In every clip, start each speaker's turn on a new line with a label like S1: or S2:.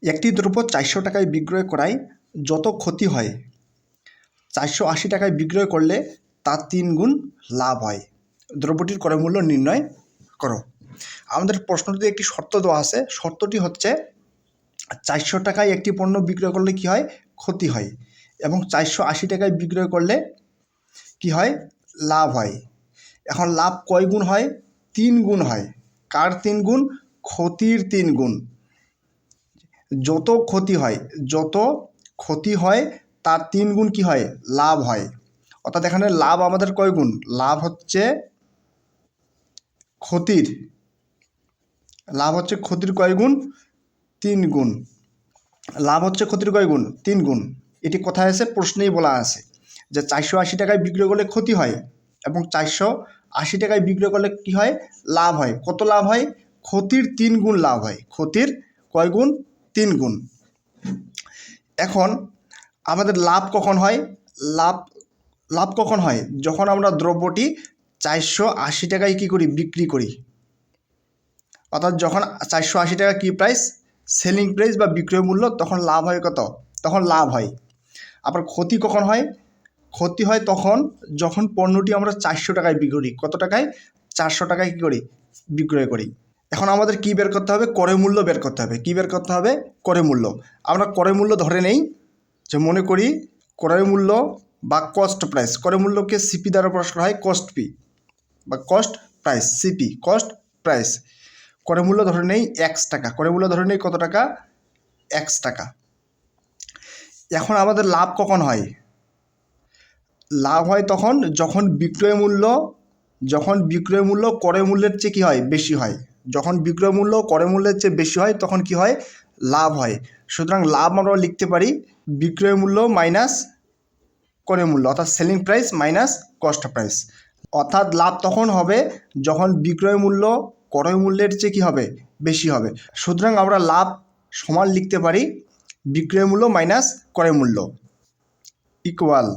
S1: একটি দ্রব্য 400 টাকায় বিক্রয় করায় যত ক্ষতি হয় 480 টাকায় বিক্রয় করলে তার 3 গুণ লাভ হয়। দ্রব্যটির ক্রয় মূল্য নির্ণয় করো। আমাদের প্রশ্নটিতে একটি শর্ত দেওয়া আছে। শর্তটি হচ্ছে 400 টাকায় একটি পণ্য বিক্রয় করলে কি হয়, ক্ষতি হয়, এবং 480 টাকায় বিক্রয় করলে কি হয়, লাভ হয়। এখন লাভ কয় গুণ হয়? 3 গুণ হয়। কার 3 গুণ? ক্ষতির 3 গুণ। যত ক্ষতি হয় তার 3 গুণ কি হয়, লাভ হয়। অর্থাৎ এখানে লাভ আমাদের কয় গুণ? লাভ হচ্ছে ক্ষতির কয় গুণ? 3 গুণ। লাভ হচ্ছে ক্ষতির কয় গুণ? 3 গুণ। এটি কোথায় আছে? প্রশ্নেই বলা আছে যে 480 টাকায় বিক্রয় করলে ক্ষতি হয় এবং 480 টাকায় বিক্রয় করলে কি হয়, লাভ হয়। কত লাভ হয়? ক্ষতির 3 গুণ লাভ হয়। ক্ষতির কয় গুণ? 3 গুণ। এখন আমাদের লাভ কখন হয়? লাভ কখন হয়? যখন আমরা দ্রব্যটি 480 টাকায় কী করি, বিক্রি করি। অর্থাৎ যখন 480 টাকা কি প্রাইস, সেলিং প্রাইস বা বিক্রয় মূল্য, তখন লাভ হয় কত? তখন লাভ হয়। আবার ক্ষতি কখন হয়? ক্ষতি হয় তখন যখন পণ্যটি আমরা 400 টাকায় বিক্রি করি। কত টাকায়? 400 টাকায় কী করি, বিক্রয় করি। এখন আমাদের কি বের করতে হবে? ক্রয় মূল্য বের করতে হবে। কি বের করতে হবে? ক্রয় মূল্য। আমরা ক্রয় মূল্য ধরে নেই যে, মনে করি ক্রয় মূল্য বা কস্ট প্রাইস। ক্রয় মূল্যকে সিপি দ্বারা প্রকাশ করা হয়, কস্ট পি বা cost price, CP cost price. ক্রয় মূল্য ধরে নেই 1 টাকা। ক্রয় মূল্য ধরে নেই কত টাকা? 1 টাকা। এখন আমাদের লাভ কখন হয়? লাভ হয় তখন যখন বিক্রয় মূল্য ক্রয় মূল্যের চেয়ে কী হয়, বেশি হয়। যখন বিক্রয় মূল্য ক্রয় মূল্যের চেয়ে বেশি হয় তখন কি হয়, লাভ হয়। সুতরাং লাভ আমরা লিখতে পারি বিক্রয় মূল্য মাইনাস ক্রয় মূল্য, অর্থাৎ selling price minus cost price. অর্থাৎ লাভ তখন হবে যখন বিক্রয় মূল্য ক্রয় মূল্যের চেয়ে কী হবে, বেশি হবে। সুতরাং আমরা লাভ সমান লিখতে পারি বিক্রয় মূল্য মাইনাস ক্রয় মূল্য ইকুয়াল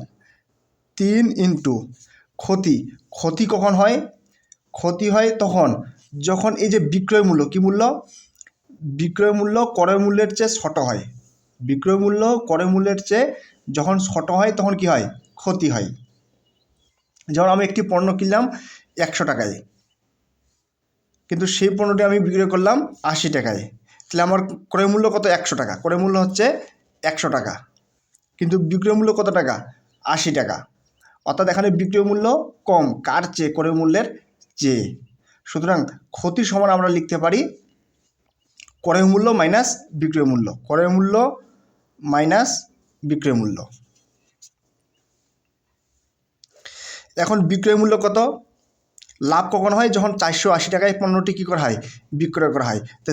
S1: 3 ইন্টু ক্ষতি। ক্ষতি কখন হয়? ক্ষতি হয় তখন যখন এই যে বিক্রয় মূল্য, কি মূল্য? বিক্রয় মূল্য ক্রয় মূল্যের চেয়ে ছোট হয়। বিক্রয় মূল্য ক্রয় মূল্যের চেয়ে যখন ছোট হয় তখন কি হয়, ক্ষতি হয়। যেমন আমি একটি পণ্য কিনলাম 100 টাকায়, কিন্তু সেই পণ্যটি আমি বিক্রয় করলাম 80 টাকায়। তাহলে আমার ক্রয় মূল্য কত? 100 টাকা। ক্রয় মূল্য হচ্ছে 100 টাকা, কিন্তু বিক্রয় মূল্য কত টাকা? 80 টাকা। অর্থাৎ এখানে বিক্রয় মূল্য কম, কার চেয়ে? ক্রয় মূল্যের চেয়ে। সুতরাং ক্ষতি সমান আমরা লিখতে পারি ক্রয় মূল্য মাইনাস বিক্রয় মূল্য। ক্রয় মূল্য মাইনাস বিক্রয় মূল্য। এখন বিক্রয় মূল্য কত? লাভ কখন হয়? যখন 480 টাকায় পণ্যটি কী করা হয়, বিক্রয় করা হয়। তো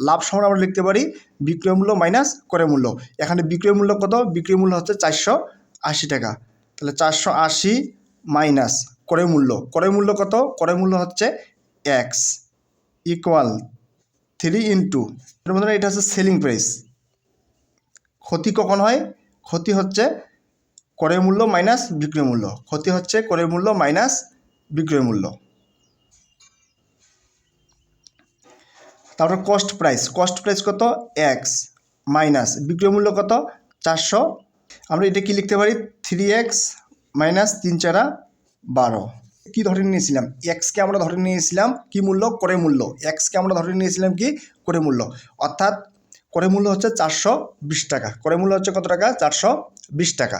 S1: লাভ সমান আমরা লিখতে পারি বিক্রয় মূল্য মাইনাস ক্রয় মূল্য। এখানে বিক্রয় মূল্য কত? বিক্রয় মূল্য হচ্ছে 480 টাকা। তাহলে 480 মাইনাস ক্রয় মূল্য। ক্রয় মূল্য কত? ক্রয় মূল্য হচ্ছে x ইকুয়াল 3 ইন্টু, বন্ধুরা এটা হচ্ছে সেলিং প্রাইস। ক্ষতি কখন হয়? ক্ষতি হচ্ছে ক্রয় মূল্য মাইনাস বিক্রয় মূল্য। ক্ষতি হচ্ছে ক্রয় মূল্য মাইনাস বিক্রয় মূল্য। তারপর কস্ট প্রাইস। কস্ট প্রাইস কত? x মাইনাস বিক্রয় মূল্য কত? 400। আমরা এটা কি লিখতে পারি? 3x minus 3 4 12। কী ধরে নিয়েছিলাম? এক্সকে আমরা ধরে নিয়েছিলাম কি মূল্য? ক্রয় মূল্য। এক্সকে আমরা ধরে নিয়েছিলাম কি? ক্রয় মূল্য। অর্থাৎ ক্রয় মূল্য হচ্ছে 420 টাকা। ক্রয় মূল্য হচ্ছে কত টাকা? 420 টাকা।